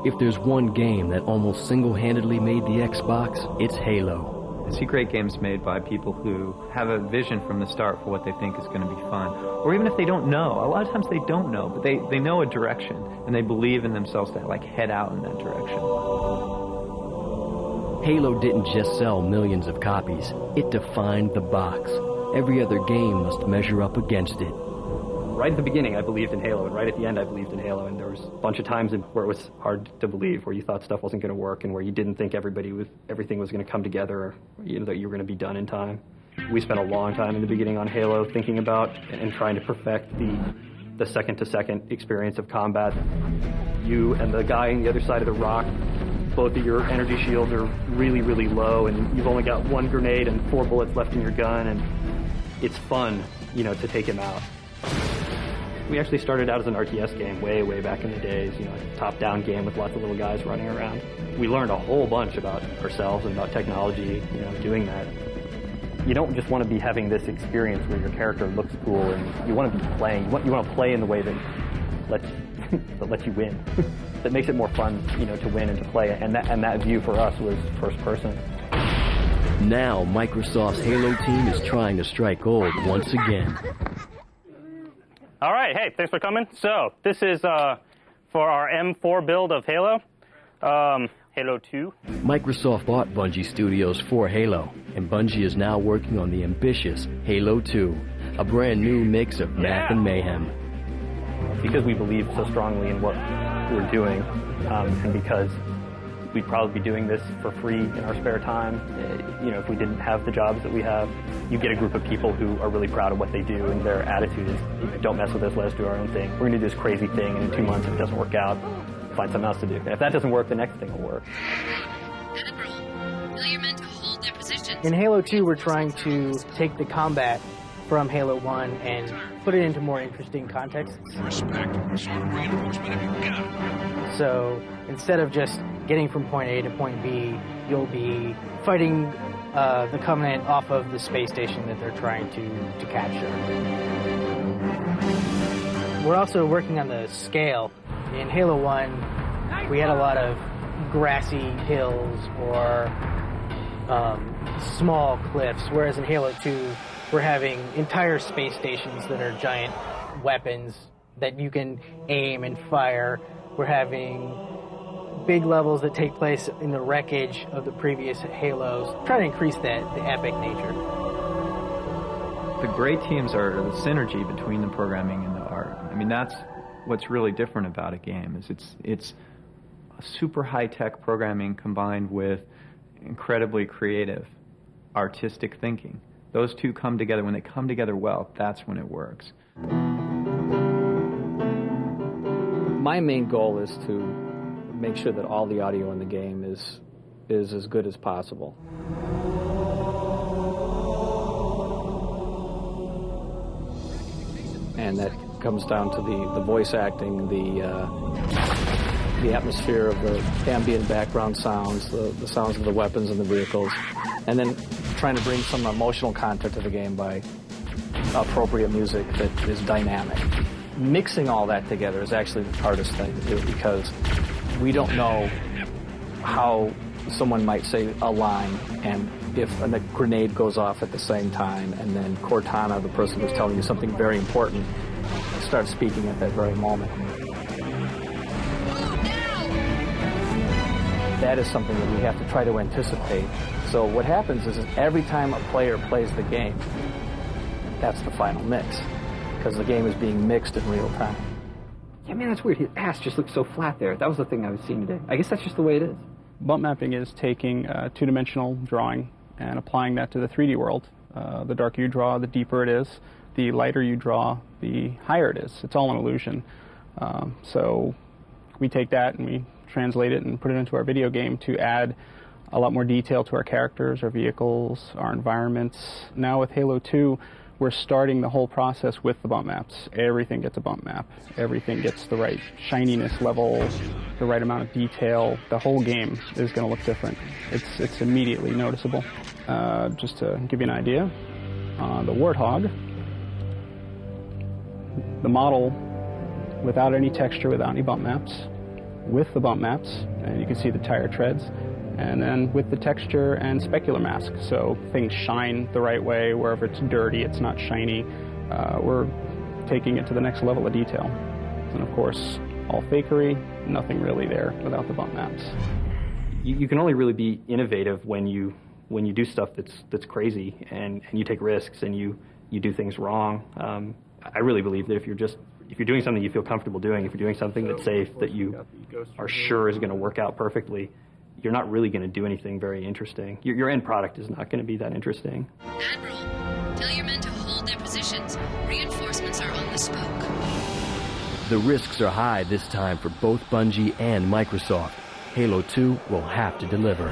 If there's one game that almost single-handedly made the Xbox, it's Halo. I see great games made by people who have a vision from the start for what they think is going to be fun. Or even if they don't know. A lot of times they don't know, but they know a direction, and they believe in themselves to like head out in that direction. Halo didn't just sell millions of copies. It defined the box. Every other game must measure up against it. Right at the beginning, I believed in Halo, and right at the end, I believed in Halo. And there was a bunch of times where it was hard to believe, where you thought stuff wasn't going to work, and where you didn't think everything was going to come together, or that you were going to be done in time. We spent a long time in the beginning on Halo thinking about and trying to perfect the second-to-second experience of combat. You and the guy on the other side of the rock, both of your energy shields are really, really low, and you've only got one grenade and 4 bullets left in your gun, and it's fun, to take him out. We actually started out as an RTS game way, way back in the days, a top-down game with lots of little guys running around. We learned a whole bunch about ourselves and about technology, doing that. You don't just want to be having this experience where your character looks cool, and you want to be playing. You want to play in the way that lets you win. That makes it more fun, to win and to play. And that view for us was first person. Now, Microsoft's Halo team is trying to strike gold once again. All right, hey, thanks for coming. So, this is for our M4 build of Halo, Halo 2. Microsoft bought Bungie Studios for Halo, and Bungie is now working on the ambitious Halo 2, a brand new mix of math and mayhem. Because we believe so strongly in what we're doing, and because we'd probably be doing this for free in our spare time. If we didn't have the jobs that we have, you get a group of people who are really proud of what they do, and their attitude is, don't mess with us, let us do our own thing. We're going to do this crazy thing, and in 2 months, if it doesn't work out, find something else to do. And if that doesn't work, the next thing will work. In Halo 2, we're trying to take the combat from Halo 1 and put it into more interesting contexts. So instead of just getting from point A to point B, you'll be fighting the Covenant off of the space station that they're trying to capture. We're also working on the scale. In Halo 1, we had a lot of grassy hills or small cliffs, whereas in Halo 2, we're having entire space stations that are giant weapons that you can aim and fire. We're having big levels that take place in the wreckage of the previous Halos, trying to increase the epic nature. The great teams are the synergy between the programming and the art. I mean, that's what's really different about a game, is it's a super high-tech programming combined with incredibly creative, artistic thinking. Those two come together. When they come together well, that's when it works. My main goal is to make sure that all the audio in the game is as good as possible. And that comes down to the voice acting, the atmosphere of the ambient background sounds, the sounds of the weapons and the vehicles, and then trying to bring some emotional content to the game by appropriate music that is dynamic. Mixing all that together is actually the hardest thing to do, because we don't know how someone might say a line, and if a grenade goes off at the same time, and then Cortana, the person who's telling you something very important, starts speaking at that very moment. That is something that we have to try to anticipate. So what happens is every time a player plays the game, that's the final mix, because the game is being mixed in real time. Yeah, man, that's weird. His ass just looks so flat there. That was the thing I was seeing today. I guess that's just the way it is. Bump mapping is taking two-dimensional drawing and applying that to the 3D world. The darker you draw, the deeper it is. The lighter you draw, the higher it is. It's all an illusion. So we take that and we translate it and put it into our video game to add a lot more detail to our characters, our vehicles, our environments. Now with Halo 2, we're starting the whole process with the bump maps. Everything gets a bump map. Everything gets the right shininess level, the right amount of detail. The whole game is going to look different. It's immediately noticeable. Just to give you an idea, the Warthog, the model without any texture, without any bump maps, with the bump maps, and you can see the tire treads, and then with the texture and specular mask, so things shine the right way. Wherever it's dirty, it's not shiny. We're taking it to the next level of detail. And of course, all fakery, nothing really there without the bump maps. You can only really be innovative when you do stuff that's crazy and you take risks and you do things wrong. I really believe that if you're doing something you feel comfortable doing, if you're doing something that's safe, that you are sure is going to work out perfectly, you're not really going to do anything very interesting. Your end product is not going to be that interesting. Admiral, tell your men to hold their positions. Reinforcements are on the spoke. The risks are high this time for both Bungie and Microsoft. Halo 2 will have to deliver.